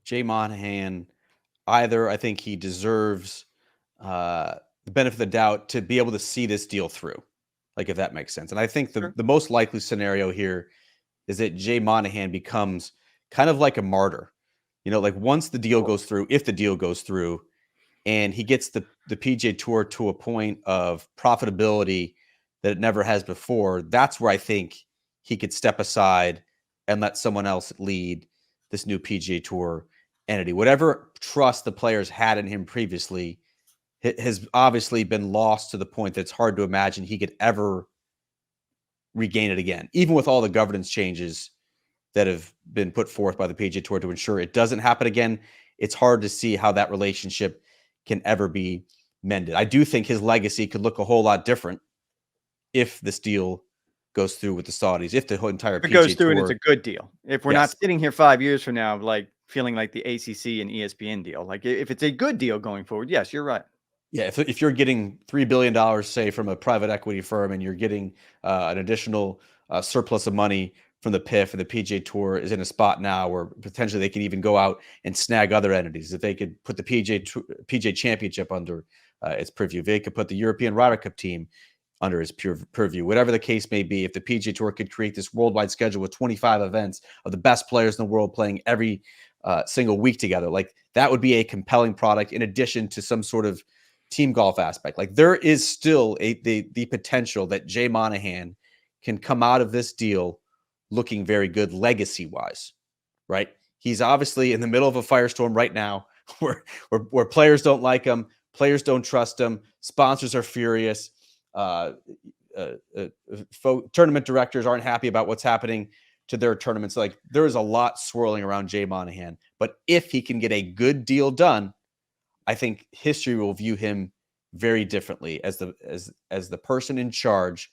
Jay Monahan either. I think he deserves the benefit of the doubt to be able to see this deal through, like if that makes sense. And I think the most likely scenario here is that Jay Monahan becomes kind of like a martyr. You know, like once the deal goes through, if the deal goes through, and he gets the PGA Tour to a point of profitability that it never has before, that's where I think he could step aside and let someone else lead this new PGA Tour entity. Whatever trust the players had in him previously has obviously been lost to the point that it's hard to imagine he could ever regain it again, even with all the governance changes that have been put forth by the PGA Tour to ensure it doesn't happen again. It's hard to see how that relationship can ever be mended. I do think his legacy could look a whole lot different if this deal goes through with the Saudis, if the whole entire PGA goes through Tour, and it's a good deal. If we're not sitting here 5 years from now, like feeling like the ACC and ESPN deal, like if it's a good deal going forward, yes, you're right. Yeah, if you're getting $3 billion, say, from a private equity firm, and you're getting an additional surplus of money from the PIF, and the PGA Tour is in a spot now where potentially they can even go out and snag other entities. If they could put the PGA Championship under its purview, they could put the European Ryder Cup team under his purview. Whatever the case may be, if the PGA Tour could create this worldwide schedule with 25 events of the best players in the world playing every single week together, like that would be a compelling product in addition to some sort of team golf aspect. Like there is still the potential that Jay Monahan can come out of this deal looking very good legacy wise, right? He's obviously in the middle of a firestorm right now where players don't like him, players don't trust him, sponsors are furious. Tournament directors aren't happy about what's happening to their tournaments. Like there is a lot swirling around Jay Monahan, but if he can get a good deal done, I think history will view him very differently as the person in charge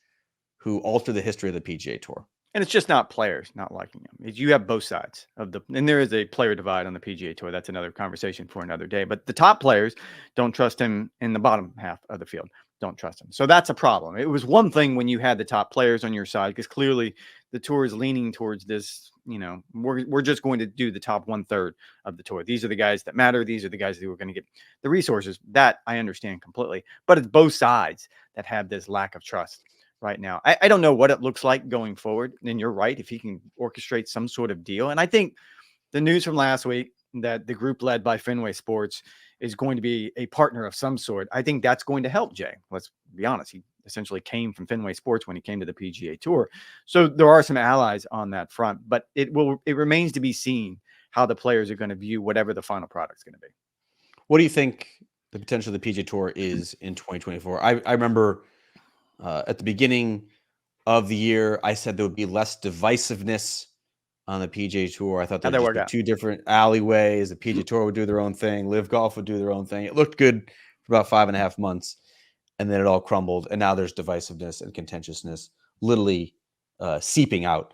who altered the history of the PGA Tour. And it's just not players not liking him. You have both sides of and there is a player divide on the PGA Tour. That's another conversation for another day. But the top players don't trust him in the bottom half of the field. Don't trust him. So that's a problem. It was one thing when you had the top players on your side, because clearly the tour is leaning towards this, we're just going to do the top 1/3 of the tour. These are the guys that matter. These are the guys who are going to get the resources. That I understand completely. But it's both sides that have this lack of trust right now. I don't know what it looks like going forward. And you're right, if he can orchestrate some sort of deal. And I think the news from last week that the group led by Fenway Sports is going to be a partner of some sort, I think that's going to help Jay. Let's be honest. He essentially came from Fenway Sports when he came to the PGA Tour. So there are some allies on that front, but it remains to be seen how the players are going to view whatever the final product is going to be. What do you think the potential of the PGA Tour is in 2024? I remember at the beginning of the year, I said there would be less divisiveness on the PGA Tour. I thought there would be two different alleyways. The PGA Tour would do their own thing. Live Golf would do their own thing. It looked good for about 5.5 months, and then it all crumbled. And now there's divisiveness and contentiousness literally seeping out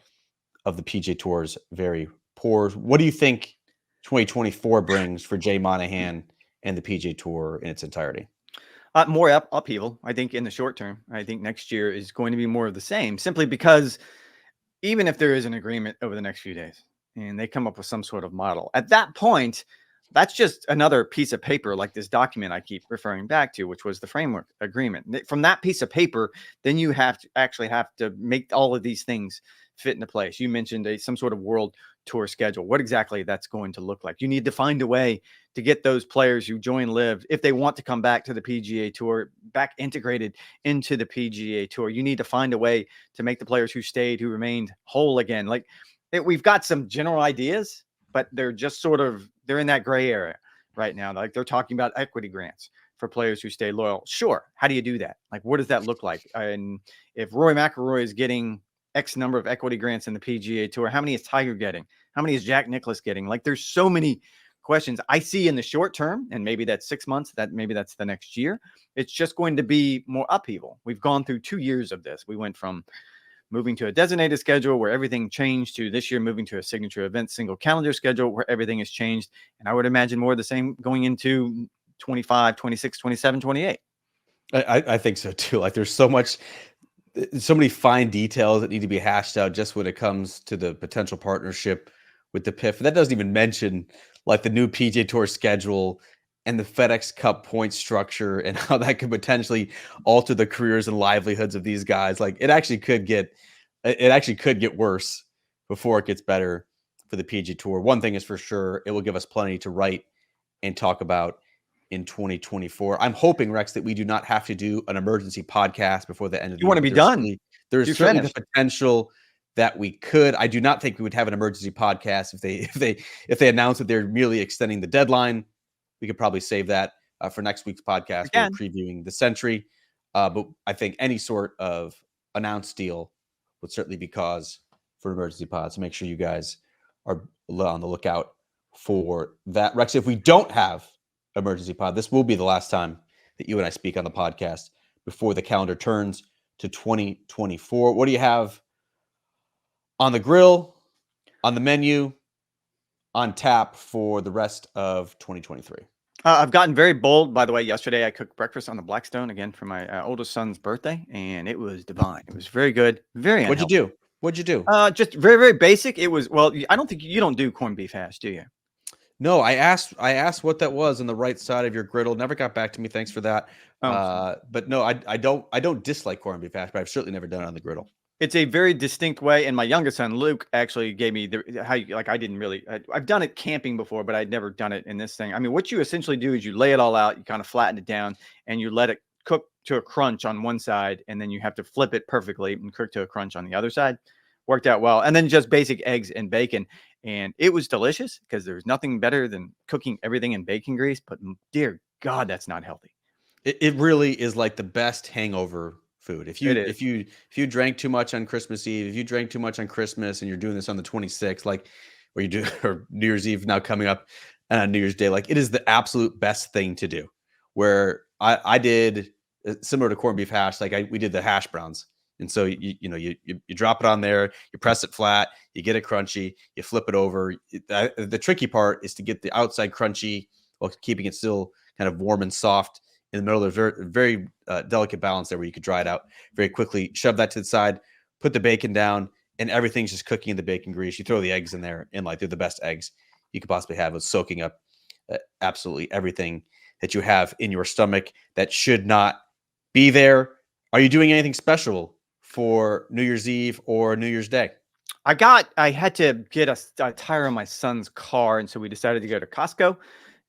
of the PGA Tour's very pores. What do you think 2024 brings for Jay Monahan and the PGA Tour in its entirety? More upheaval, I think, in the short term. I think next year is going to be more of the same, simply because even if there is an agreement over the next few days and they come up with some sort of model, at that point, that's just another piece of paper like this document I keep referring back to, which was the framework agreement. From that piece of paper, then you have to make all of these things fit into place. You mentioned some sort of world tour schedule. What exactly that's going to look like? You need to find a way to get those players who join Live, if they want to come back to the PGA Tour, back integrated into the PGA Tour. You need to find a way to make the players who stayed, who remained, whole again. Like we've got some general ideas, but they're just they're in that gray area right now. Like they're talking about equity grants for players who stay loyal. Sure. How do you do that? Like, what does that look like? And if Rory McIlroy is getting X number of equity grants in the PGA Tour, how many is Tiger getting? How many is Jack Nicklaus getting? Like, there's so many questions I see in the short term, and maybe that's 6 months, maybe that's the next year. It's just going to be more upheaval. We've gone through 2 years of this. We went from moving to a designated schedule where everything changed to this year moving to a signature event, single calendar schedule where everything has changed. And I would imagine more of the same going into 25, 26, 27, 28. I think so too. Like there's so many fine details that need to be hashed out just when it comes to the potential partnership with the PIF. And that doesn't even mention like the new PGA Tour schedule and the FedEx Cup point structure and how that could potentially alter the careers and livelihoods of these guys. Like it actually could get worse before it gets better for the PGA Tour. One thing is for sure, it will give us plenty to write and talk about in 2024. I'm hoping, Rex, that we do not have to do an emergency podcast before the end of the year. You want to be done. There's certainly the potential that we could. I do not think we would have an emergency podcast if they announce that they're merely extending the deadline. We could probably save that for next week's podcast. We're previewing the Century. But I think any sort of announced deal would certainly be cause for an emergency pod. So make sure you guys are on the lookout for that. Rex, if we don't have emergency pod, this will be the last time that you and I speak on the podcast before the calendar turns to 2024. What do you have on the grill, on the menu, on tap for the rest of 2023? I've gotten very bold. By the way, yesterday I cooked breakfast on the Blackstone again for my oldest son's birthday, and it was divine. It was very good. Very unhealthy. What'd you do? Just very, very basic. It was, well, I don't think you don't do corned beef hash, do you? No, I asked what that was on the right side of your griddle. Never got back to me. Thanks for that. Oh, But no, I don't dislike corned beef hash, but I've certainly never done it on the griddle. it's a very distinct way, and my youngest son Luke actually gave me how you, like I didn't really I've done it camping before, but I'd never done it in this thing. I mean, what you essentially do is you lay it all out, you kind of flatten it down, and you let it cook to a crunch on one side, and then you have to flip it perfectly and cook to a crunch on the other side. Worked out well, and then just basic eggs and bacon, and it was delicious because there's nothing better than cooking everything in bacon grease. But dear God, that's not healthy. It really is like the best hangover food. If It you is. if you if you drank too much on Christmas Eve, if you drank too much on Christmas and you're doing this on the 26th, like or you do or New Year's Eve now coming up New Year's Day, like it is the absolute best thing to do. Where I did similar to corned beef hash, like we did the hash browns. And so you drop it on there, you press it flat, you get it crunchy, you flip it over. The tricky part is to get the outside crunchy while keeping it still kind of warm and soft in the middle. There's very delicate balance there where you could dry it out very quickly. Shove that to the side, put the bacon down, and everything's just cooking in the bacon grease. You throw the eggs in there, and like they're the best eggs you could possibly have. It's soaking up absolutely everything that you have in your stomach that should not be there. Are you doing anything special for New Year's Eve or New Year's Day? I had to get a tire on my son's car, and so we decided to go to Costco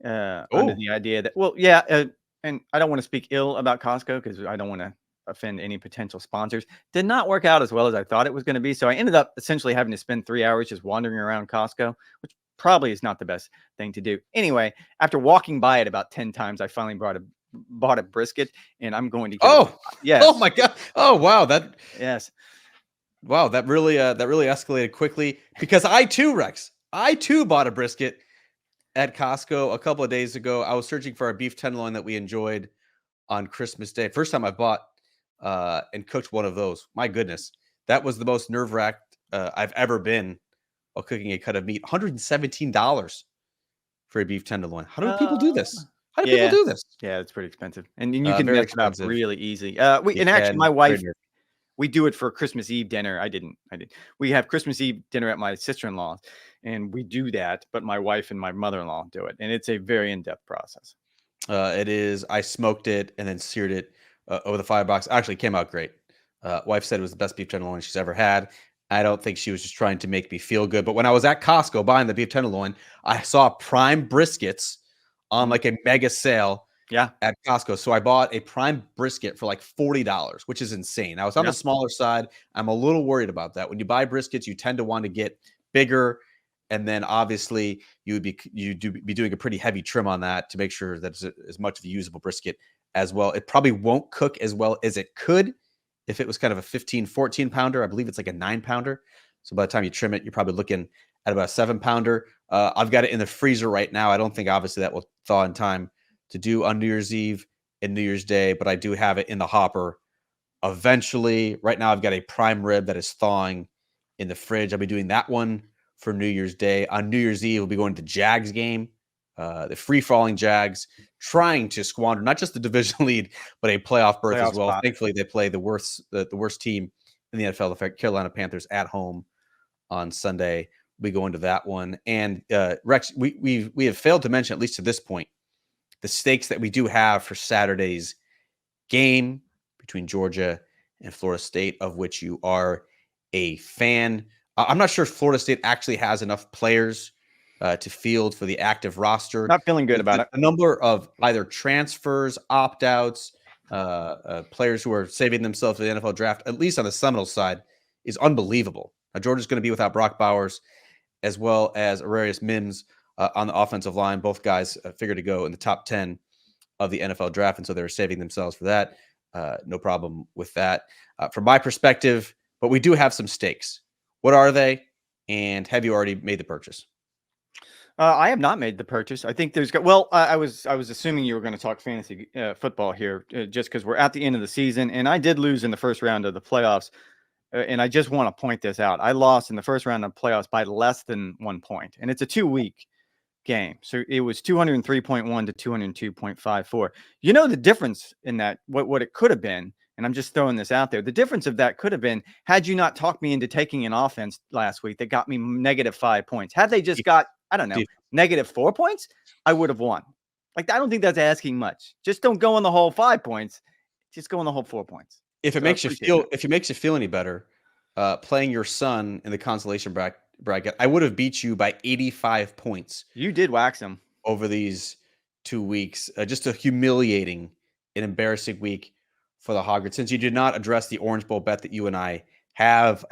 under Oh, the idea that, well, yeah, and I don't want to speak ill about Costco because I don't want to offend any potential sponsors. Did not work out as well as I thought it was going to be, so I ended up essentially having to spend 3 hours just wandering around Costco, which probably is not the best thing to do. Anyway, after walking by it about 10 times, I finally bought a brisket, and I'm going to get oh, yes, oh my God! Oh wow, yes. that really escalated quickly because Rex, I too bought a brisket at Costco a couple of days ago. I was searching for a beef tenderloin that we enjoyed on Christmas Day. First time I bought and cooked one of those. My goodness, that was the most nerve-wracked I've ever been while cooking a cut of meat. $117 for a beef tenderloin. How do people do Uh, this? How do people yeah. do this? Yeah, it's pretty expensive, and you can Very mess it up expensive. really easy. We You and actually, my can. Very wife, nerve. we do it for Christmas Eve dinner. I didn't. We have Christmas Eve dinner at my sister-in-law's, and we do that. But my wife and my mother-in-law do it, and it's a very in-depth process. It is. I smoked it and then seared it over the firebox. Actually, it came out great. Wife said it was the best beef tenderloin she's ever had. I don't think she was just trying to make me feel good. But when I was at Costco buying the beef tenderloin, I saw prime briskets on like a mega sale Yeah, at Costco. So I bought a prime brisket for like $40, which is insane. I was on yeah. the smaller side. I'm a little worried about that. When you buy briskets, you tend to want to get bigger. And then obviously you'd be doing a pretty heavy trim on that to make sure that it's as much of a usable brisket as well. It probably won't cook as well as it could if it was kind of a 15, 14 pounder. I believe it's like a 9 pounder. So by the time you trim it, you're probably looking at about a 7 pounder. I've got it in the freezer right now. I don't think obviously that will thaw in time to do on New Year's Eve and New Year's Day, but I do have it in the hopper eventually. Right now, I've got a prime rib that is thawing in the fridge. I'll be doing that one for New Year's Day. On New Year's Eve, we'll be going to the Jags game, the free-falling Jags, trying to squander not just the division lead, but a playoff berth Playoff as well. spot. Thankfully, they play the worst team in the NFL, the Carolina Panthers, at home on Sunday. We go into that one. And Rex, we have failed to mention, at least to this point, the stakes that we do have for Saturday's game between Georgia and Florida State, of which you are a fan. I'm not sure if Florida State actually has enough players to field for the active roster. Not feeling good about The it. number of either transfers, opt-outs, players who are saving themselves for the NFL draft, at least on the Seminole side, is unbelievable. Now, Georgia's going to be without Brock Bowers as well as Ararius Mims on the offensive line. Both guys figure to go in the top 10 of the NFL draft, and so they're saving themselves for that. No problem with that. From my perspective, but we do have some stakes. What are they? And have you already made the purchase? I have not made the purchase. I think well, I was assuming you were going to talk fantasy football here, just because we're at the end of the season, and I did lose in the first round of the playoffs. And I just want to point this out. I lost in the first round of playoffs by less than 1 point, and it's a 2-week game. So it was 203.1 to 202.54. You know the difference in that, what it could have been, and I'm just throwing this out there. The difference of that could have been, had you not talked me into taking an offense last week that got me -5 points. Had they just got, I don't know, -4 points, I would have won. Like, I don't think that's asking much. Just don't go on the whole 5 points. Just go on the whole 4 points. If it So I makes you appreciate feel that. if it makes you feel any better, playing your son in the consolation bracket, I would have beat you by 85 points You did wax him. over these 2 weeks. Just a humiliating and embarrassing week for the Hoggard. Since you did not address the Orange Bowl bet that you and I have,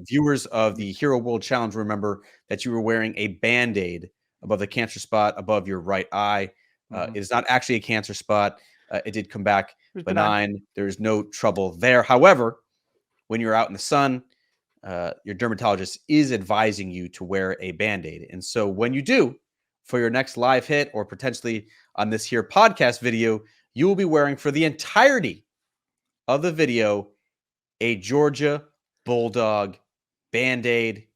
viewers of the Hero World Challenge remember that you were wearing a Band-Aid above the cancer spot above your right eye. It is not actually a cancer spot. It did come back It was benign. There's no trouble there. However, when you're out in the sun, your dermatologist is advising you to wear a Band-Aid. And so when you do, for your next live hit or potentially on this here podcast video, you will be wearing for the entirety of the video a Georgia Bulldog Band-Aid.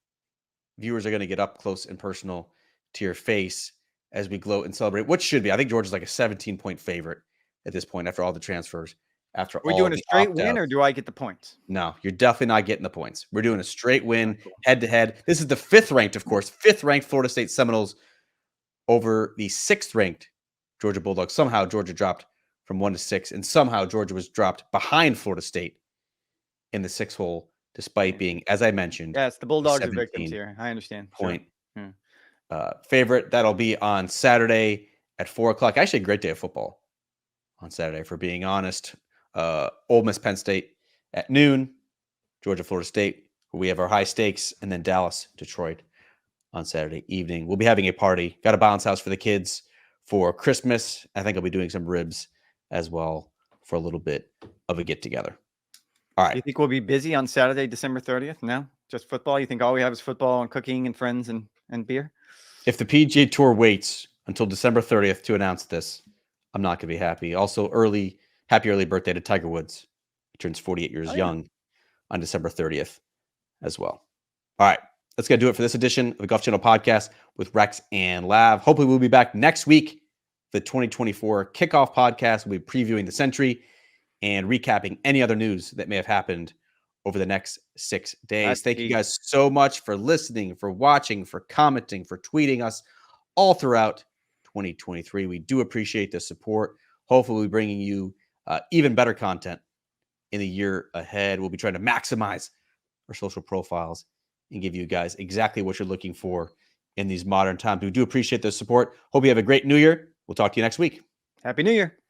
Viewers are going to get up close and personal to your face as we gloat and celebrate. What should be? I think Georgia's like a 17-point favorite at this point after all the transfers. After We're all doing a the straight win, opt-outs. or do I get the points? No, you're definitely not getting the points. We're doing a straight win, Cool. head-to-head. This is the 5th ranked, of course, 5th ranked Florida State Seminoles over the 6th ranked Georgia Bulldogs. Somehow Georgia dropped from 1 to 6, and somehow Georgia was dropped behind Florida State in the 6th hole, despite being, as I mentioned, Yes, the Bulldogs are 17 victims here. I understand. Sure. point Yeah. favorite. That'll be on Saturday at 4 o'clock. Actually, a great day of football on Saturday, for being honest. Ole Miss, Penn State at noon, Georgia, Florida State, where we have our high stakes, and then Dallas, Detroit on Saturday evening. We'll be having a party. Got a bounce house for the kids for Christmas. I think I'll be doing some ribs as well for a little bit of a get together. All Do right. you think we'll be busy on Saturday, December 30th? No, just football. You think all we have is football and cooking and friends and beer? If the PGA Tour waits until December 30th to announce this, I'm not going to be happy. Also, happy early birthday to Tiger Woods. He turns 48 years young on December 30th as well. All right. That's going to do it for this edition of the Golf Channel podcast with Rex and Lav. Hopefully, we'll be back next week. The 2024 kickoff podcast will be previewing the Century and recapping any other news that may have happened over the next 6 days. Thank you guys so much for listening, for watching, for commenting, for tweeting us all throughout 2023. We do appreciate the support. Hopefully, we'll be bringing you even better content in the year ahead. We'll be trying to maximize our social profiles and give you guys exactly what you're looking for in these modern times. We do appreciate the support. Hope you have a great New Year. We'll talk to you next week. Happy New Year.